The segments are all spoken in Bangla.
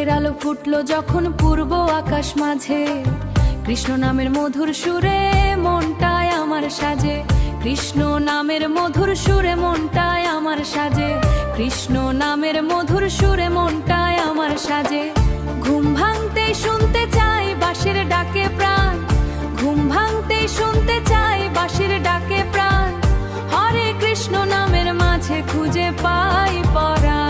ভোরের আলো ফুটলো যখন পূর্ব আকাশ মাঝে, কৃষ্ণ নামের মধুর সুরে মনটায় আমার সাজে। কৃষ্ণ নামের মধুর সুরে মনটায় আমার সাজে। কৃষ্ণ নামের মধুর সুরে মনটায় আমার সাজে। ঘুম ভাঙতে শুনতে চাই বাঁশির ডাকে প্রাণ, ঘুম ভাঙতে শুনতে চাই বাঁশির ডাকে প্রাণ। হরে কৃষ্ণ নামের মাঝে খুঁজে পাই পরাণ।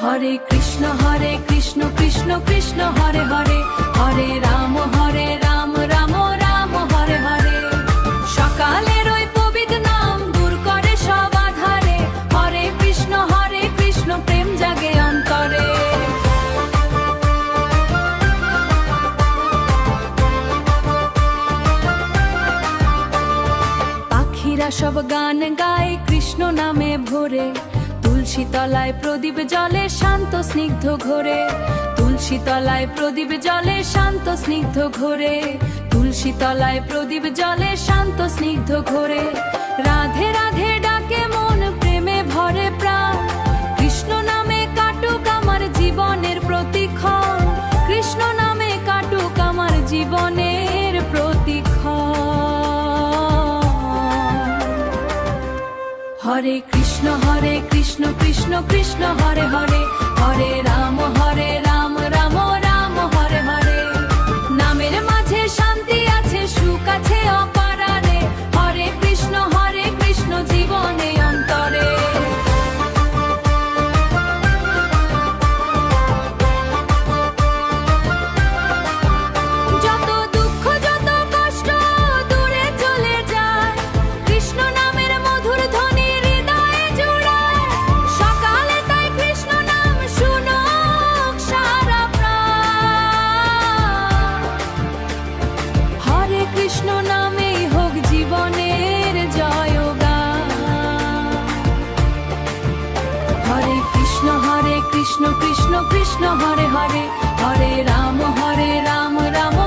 হরে কৃষ্ণ কৃষ্ণ কৃষ্ণ হরে হরে, হরে রাম রাম রাম হরে হরে। সকালের ওই পবিত্র নাম দূর করে সব আধারে, হরে কৃষ্ণ প্রেম জাগে অন্তরে। পাখিরা সব গান গায় কৃষ্ণ নামে ভোরে, তুলসী তলায় প্রদীপ জলে শান্ত স্নিগ্ধ ঘোরে। তুলসী তলায় প্রদীপ জলে শান্ত স্নিগ্ধ ঘোরে। তুলসী তলায় প্রদীপ জলে শান্ত স্নিগ্ধ ঘোরে। রাধে রাধে ডাকে মন প্রেমে ভরে প্রাণ, কৃষ্ণ নামে কাটুক আমার জীবনের প্রতিক্ষণ। কৃষ্ণ নামে কাটুক আমার জীবনের প্রতিক্ষণ। হরে কৃষ্ণ কৃষ্ণ কৃষ্ণ হরে হরে, হরে রাম রাম রাম হরে হরে। নামের মাঝে শান্তি আছে, সুখ আছে অপারারে, হরে কৃষ্ণ জীবনে অন্তরে। যত দুঃখ যত কষ্ট দূরে চলে যায়, কৃষ্ণ নামের মধুর ধ্বনি হৃদয়ে জুড়ায়। সকালে তাই কৃষ্ণ নাম শুনুক সারা প্রাণ। হরে কৃষ্ণ নামেই হোক জীবনের জয়গান। হরে কৃষ্ণ কৃষ্ণ কৃষ্ণ হরে হরে, হরে রাম রাম